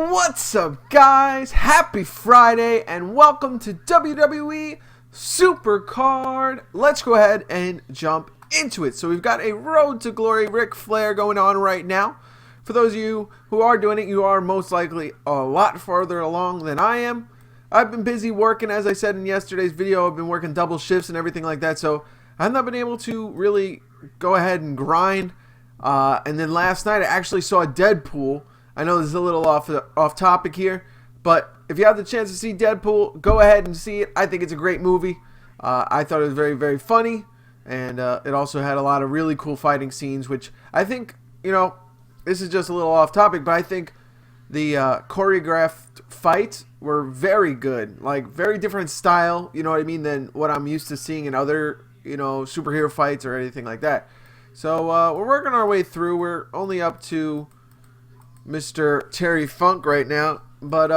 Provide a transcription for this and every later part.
What's up, guys? Happy Friday and welcome to WWE Supercard. Let's go ahead and jump into it. So we've got a Road to Glory Ric Flair going on right now. For those of you who are doing it, you are most likely a lot farther along than I am. I've been busy working, as I said in yesterday's video. I've been working double shifts and everything like that, so I've not been able to really go ahead and grind. And then last night I actually saw Deadpool. I know this is a little off topic here, but if you have the chance to see Deadpool, go ahead and see it. I think it's a great movie. I thought it was very, very funny, and it also had a lot of really cool fighting scenes, which I think, you know, this is just a little off topic, but I think the choreographed fights were very good, like very different style, you know what I mean, than what I'm used to seeing in other, you know, superhero fights or anything like that. So we're working our way through. We're only up to Mr. Terry Funk right now, but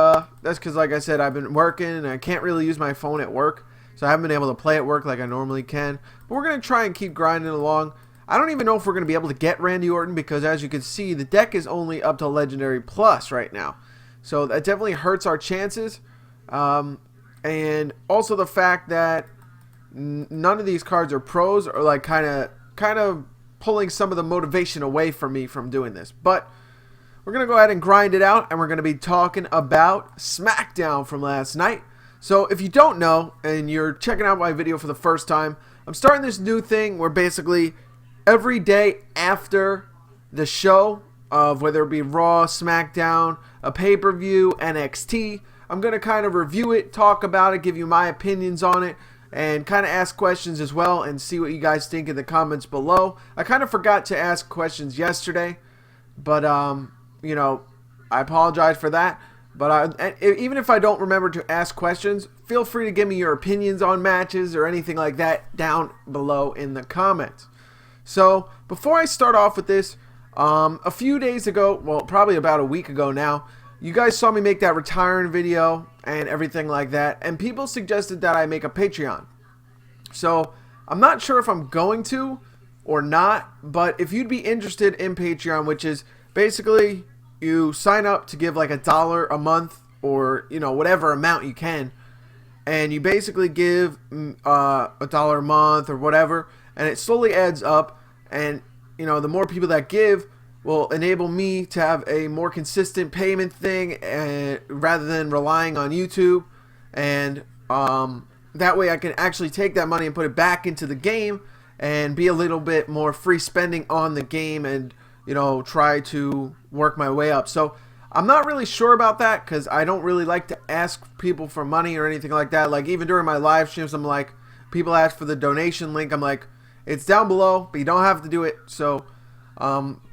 that's because, like I said, I've been working and I can't really use my phone at work, so I haven't been able to play at work like I normally can. But we're going to try and keep grinding along. I don't even know if we're going to be able to get Randy Orton because, as you can see, the deck is only up to Legendary Plus right now, so that definitely hurts our chances. And also the fact that none of these cards are pros are like kind of pulling some of the motivation away from me from doing this. But we're going to go ahead and grind it out, and we're going to be talking about SmackDown from last night. So if you don't know, and you're checking out my video for the first time, I'm starting this new thing where basically every day after the show, of whether it be Raw, SmackDown, a pay-per-view, NXT, I'm going to kind of review it, talk about it, give you my opinions on it, and kind of ask questions as well and see what you guys think in the comments below. I kind of forgot to ask questions yesterday, but you know, I apologize for that. But even if I don't remember to ask questions, feel free to give me your opinions on matches or anything like that down below in the comments. So before I start off with this, a few days ago, well, probably about a week ago now, you guys saw me make that retiring video and everything like that, and people suggested that I make a Patreon. So I'm not sure if I'm going to or not, but if you'd be interested in Patreon, which is basically you sign up to give like $1 a month or, you know, whatever amount you can, and you basically give $1 a month or whatever, and it slowly adds up, and, you know, the more people that give will enable me to have a more consistent payment thing, rather than relying on YouTube. And that way I can actually take that money and put it back into the game and be a little bit more free spending on the game and, you know, try to work my way up. So I'm not really sure about that because I don't really like to ask people for money or anything like that. Like, even during my live streams, I'm like, people ask for the donation link, I'm like, it's down below, but you don't have to do it. So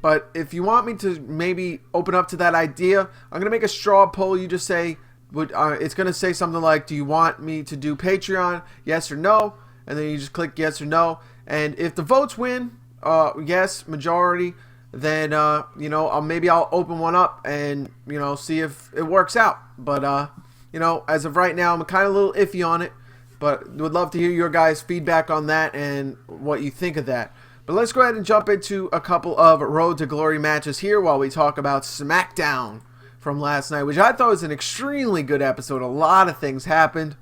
but if you want me to maybe open up to that idea, I'm gonna make a straw poll. You just say, it's gonna say something like, do you want me to do Patreon, yes or no? And then you just click yes or no, and if the votes win, yes, majority, then you know, maybe I'll open one up and, you know, see if it works out. But you know, as of right now, I'm kind of a little iffy on it, but would love to hear your guys' feedback on that and what you think of that. But let's go ahead and jump into a couple of Road to Glory matches here while we talk about SmackDown from last night, which I thought was an extremely good episode. A lot of things happened.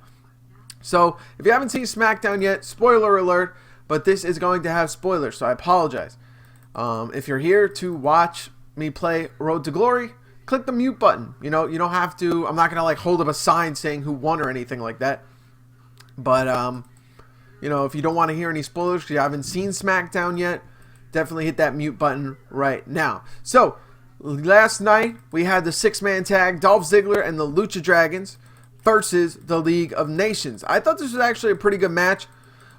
So if you haven't seen SmackDown yet, spoiler alert, but this is going to have spoilers, so I apologize. If you're here to watch me play Road to Glory, click the mute button. You know, you don't have to. I'm not going to like hold up a sign saying who won or anything like that. But you know, if you don't want to hear any spoilers because you haven't seen SmackDown yet, definitely hit that mute button right now. So, last night we had the 6-man tag, Dolph Ziggler and the Lucha Dragons versus the League of Nations. I thought this was actually a pretty good match.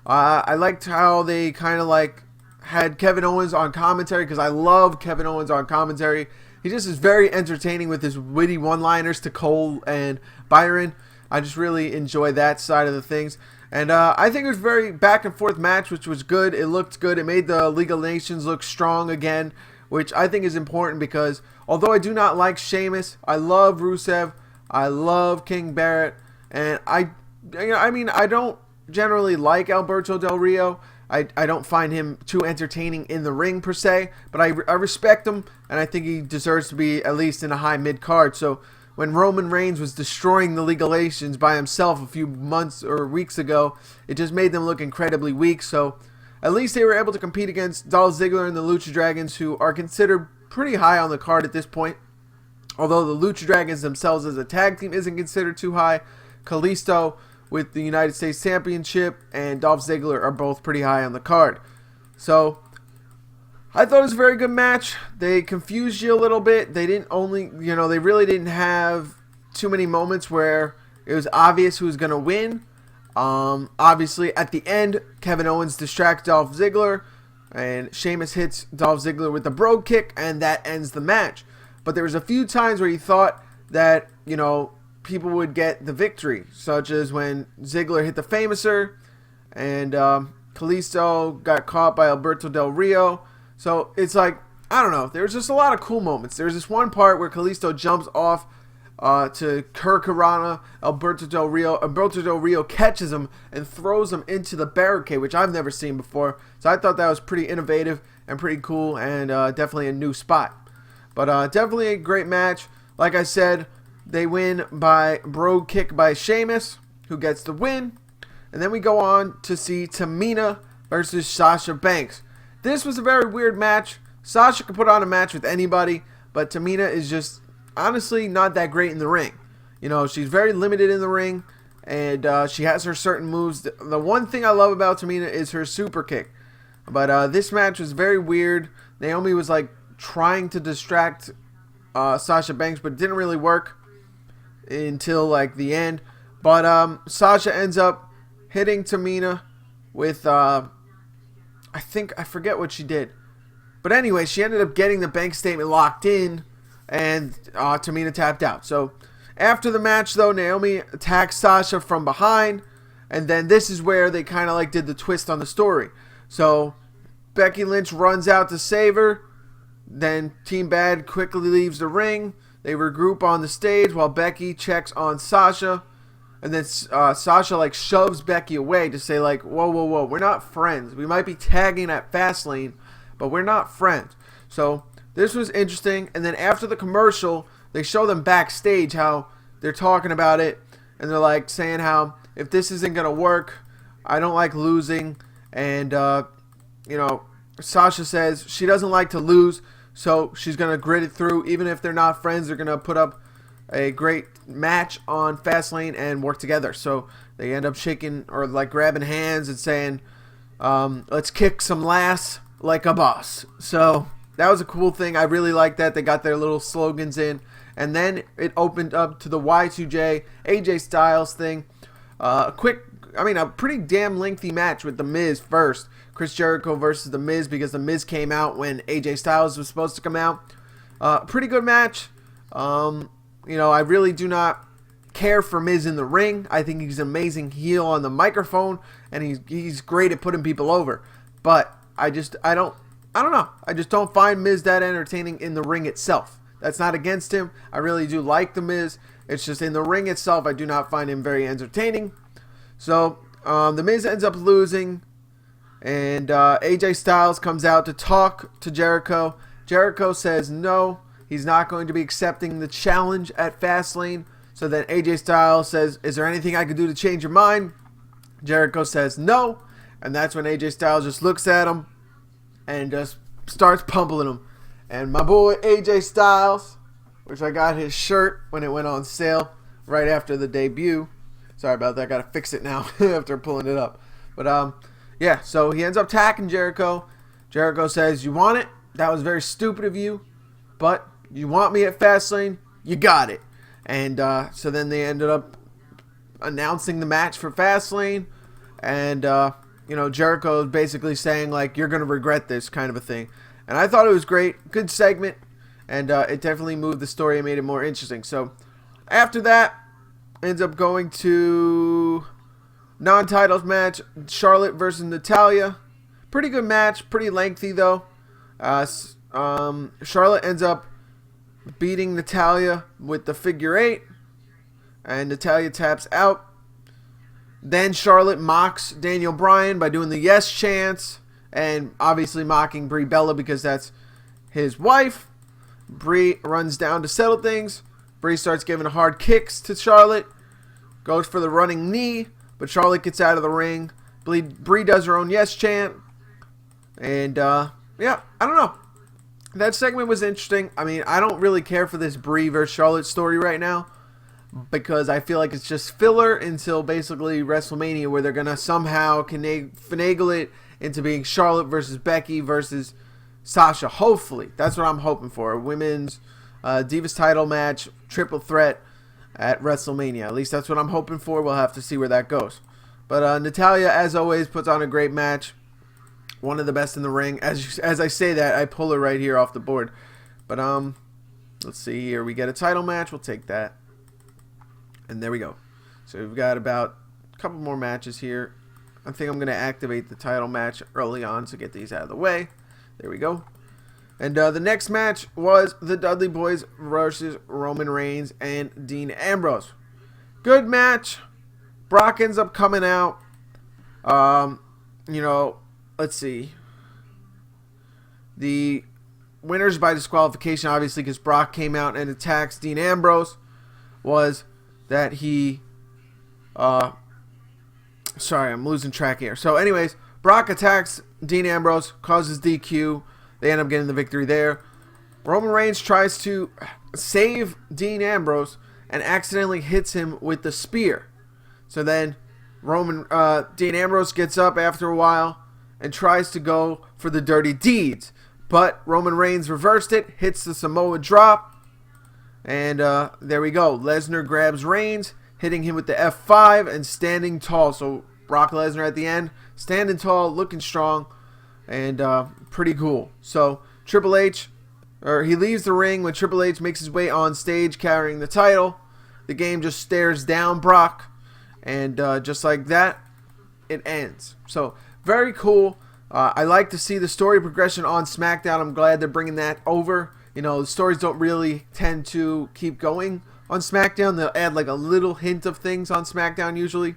I liked how they kind of like had Kevin Owens on commentary, because I love Kevin Owens on commentary. He just is very entertaining with his witty one-liners to Cole and Byron. I just really enjoy that side of the things. And I think it was a very back and forth match, which was good. It looked good. It made the League of Nations look strong again, which I think is important because although I do not like Sheamus, I love Rusev, I love King Barrett, and I don't generally like Alberto Del Rio. I don't find him too entertaining in the ring per se, but I respect him, and I think he deserves to be at least in a high mid card. So when Roman Reigns was destroying the League of Nations by himself a few months or weeks ago. It just made them look incredibly weak. So at least they were able to compete against Dolph Ziggler and the Lucha Dragons, who are considered pretty high on the card at this point. Although the Lucha Dragons themselves as a tag team isn't considered too high. Kalisto with the United States Championship and Dolph Ziggler are both pretty high on the card. So I thought it was a very good match. They confused you a little bit. They didn't only, they really didn't have too many moments where it was obvious who was going to win. Obviously, at the end, Kevin Owens distracts Dolph Ziggler, and Sheamus hits Dolph Ziggler with the Brogue Kick, and that ends the match. But there was a few times where you thought that, people would get the victory, such as when Ziggler hit the Famouser, and Kalisto got caught by Alberto Del Rio. So it's like, I don't know, there's just a lot of cool moments. There's this one part where Kalisto jumps off to Hurricanrana, Alberto Del Rio. Alberto Del Rio catches him and throws him into the barricade, which I've never seen before. So I thought that was pretty innovative and pretty cool, and definitely a new spot. But definitely a great match. Like I said, they win by Brogue Kick by Sheamus, who gets the win. And then we go on to see Tamina versus Sasha Banks. This was a very weird match. Sasha can put on a match with anybody, but Tamina is just honestly not that great in the ring. She's very limited in the ring, and she has her certain moves. The one thing I love about Tamina is her super kick. But this match was very weird. Naomi was like trying to distract Sasha Banks, but it didn't really work until like the end. But Sasha ends up hitting Tamina with I forget what she did. But anyway, she ended up getting the bank statement locked in, and Tamina tapped out. So after the match, though, Naomi attacks Sasha from behind, and then this is where they kind of like did the twist on the story. So Becky Lynch runs out to save her. Then Team Bad quickly leaves the ring. They regroup on the stage while Becky checks on Sasha. And then Sasha like shoves Becky away to say like, whoa, we're not friends. We might be tagging at Fastlane, but we're not friends. So this was interesting. And then after the commercial, they show them backstage how they're talking about it. And they're like saying how if this isn't going to work, I don't like losing. And, Sasha says she doesn't like to lose. So she's going to grit it through. Even if they're not friends, they're going to put up a great match on Fastlane and work together. So they end up shaking or like grabbing hands and saying, let's kick some ass like a boss. So that was a cool thing. I really like that. They got their little slogans in. And then it opened up to the Y2J, AJ Styles thing. A pretty damn lengthy match with The Miz first. Chris Jericho versus The Miz, because The Miz came out when AJ Styles was supposed to come out. Pretty good match. I really do not care for Miz in the ring. I think he's an amazing heel on the microphone, and he's great at putting people over. But I don't know. I just don't find Miz that entertaining in the ring itself. That's not against him. I really do like The Miz. It's just in the ring itself, I do not find him very entertaining. So The Miz ends up losing, and AJ Styles comes out to talk to Jericho. Jericho says no. He's not going to be accepting the challenge at Fastlane. So then AJ Styles says, is there anything I could do to change your mind? Jericho says no. And that's when AJ Styles just looks at him and just starts pummeling him. And my boy AJ Styles, which I got his shirt when it went on sale right after the debut. Sorry about that. I got to fix it now after pulling it up. But yeah, so he ends up attacking Jericho. Jericho says, you want it? That was very stupid of you. But you want me at Fastlane? You got it. And so then they ended up announcing the match for Fastlane. And, Jericho is basically saying, like, you're going to regret this kind of a thing. And I thought it was great. Good segment. And it definitely moved the story and made it more interesting. So after that, ends up going to non-titles match. Charlotte versus Natalya. Pretty good match. Pretty lengthy, though. Charlotte ends up beating Natalya with the figure 8, and Natalya taps out. Then Charlotte mocks Daniel Bryan by doing the yes chants, and obviously mocking Brie Bella because that's his wife. Brie runs down to settle things. Brie starts giving hard kicks to Charlotte. Goes for the running knee, but Charlotte gets out of the ring. Brie does her own yes chant. And, yeah, I don't know. That segment was interesting. I mean, I don't really care for this Brie versus Charlotte story right now, because I feel like it's just filler until basically WrestleMania, where they're going to somehow finagle it into being Charlotte versus Becky versus Sasha. Hopefully. That's what I'm hoping for. A women's Divas title match, triple threat at WrestleMania. At least that's what I'm hoping for. We'll have to see where that goes. But Natalya, as always, puts on a great match. One of the best in the ring. As I say that, I pull it right here off the board. But let's see here. We get a title match. We'll take that. And there we go. So we've got about a couple more matches here. I think I'm going to activate the title match early on to get these out of the way. There we go. And the next match was the Dudley Boys versus Roman Reigns and Dean Ambrose. Good match. Brock ends up coming out. You know, let's see. The winners by disqualification, obviously, because Brock came out and attacks Dean Ambrose, was that he... sorry, I'm losing track here. So, anyways, Brock attacks Dean Ambrose, causes DQ. They end up getting the victory there. Roman Reigns tries to save Dean Ambrose and accidentally hits him with the spear. So then Dean Ambrose gets up after a while and tries to go for the dirty deeds. But Roman Reigns reversed it, hits the Samoa drop. And there we go. Lesnar grabs Reigns, hitting him with the F5 and standing tall. So Brock Lesnar at the end, standing tall, looking strong, and pretty cool. So Triple H, he leaves the ring when Triple H makes his way on stage carrying the title. The game just stares down Brock, and just like that, it ends. So very cool. I like to see the story progression on SmackDown. I'm glad they're bringing that over. You know, the stories don't really tend to keep going on SmackDown. They'll add like a little hint of things on SmackDown usually.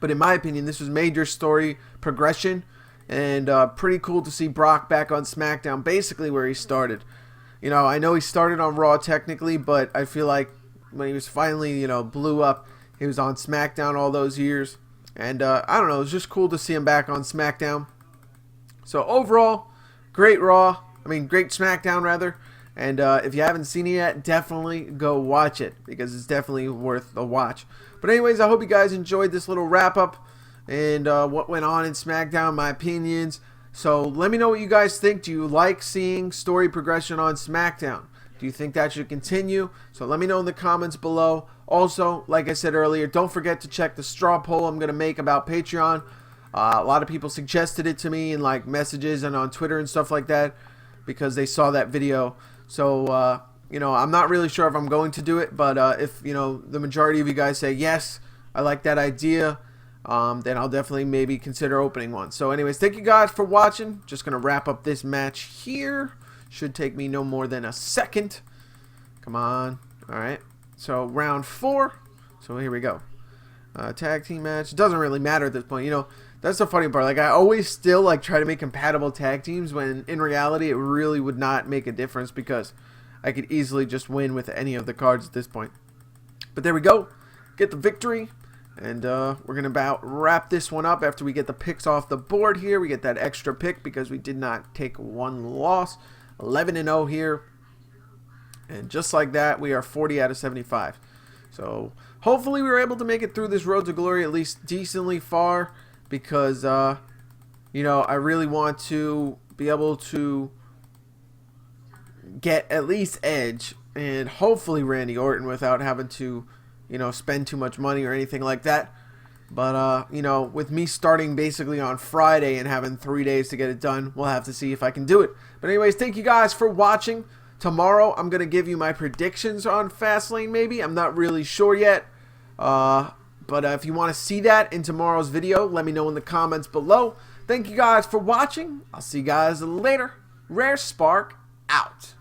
But in my opinion, this was major story progression. And pretty cool to see Brock back on SmackDown, basically where he started. You know, I know he started on Raw technically, but I feel like when he was finally, you know, blew up, he was on SmackDown all those years. And I don't know, it was just cool to see him back on SmackDown. So overall, great Raw. I mean, great SmackDown rather. And if you haven't seen it yet, definitely go watch it, because it's definitely worth the watch. But anyways, I hope you guys enjoyed this little wrap-up and what went on in SmackDown, my opinions. So let me know what you guys think. Do you like seeing story progression on SmackDown? Do you think that should continue? So let me know in the comments below. Also, like I said earlier, don't forget to check the straw poll I'm going to make about Patreon. A lot of people suggested it to me in like messages and on Twitter and stuff like that because they saw that video. So, you know, I'm not really sure if I'm going to do it, but if, you know, the majority of you guys say, yes, I like that idea, then I'll definitely maybe consider opening one. So anyways, thank you guys for watching. Just going to wrap up this match here. Should take me no more than a second. Come on. All right. So round 4. So here we go. Tag team match. It doesn't really matter at this point. You know, that's the funny part. Like, I always still like try to make compatible tag teams when in reality it really would not make a difference because I could easily just win with any of the cards at this point. But there we go. Get the victory. And we're going to about wrap this one up after we get the picks off the board here. We get that extra pick because we did not take one loss. 11-0 here. And just like that, we are 40 out of 75. So hopefully we were able to make it through this road to glory at least decently far. Because, you know, I really want to be able to get at least Edge and hopefully Randy Orton without having to, you know, spend too much money or anything like that. But, you know, with me starting basically on Friday and having 3 days to get it done, we'll have to see if I can do it. But anyways, thank you guys for watching. Tomorrow, I'm going to give you my predictions on Fastlane maybe. I'm not really sure yet. But if you want to see that in tomorrow's video, let me know in the comments below. Thank you guys for watching. I'll see you guys later. Rare Spark out.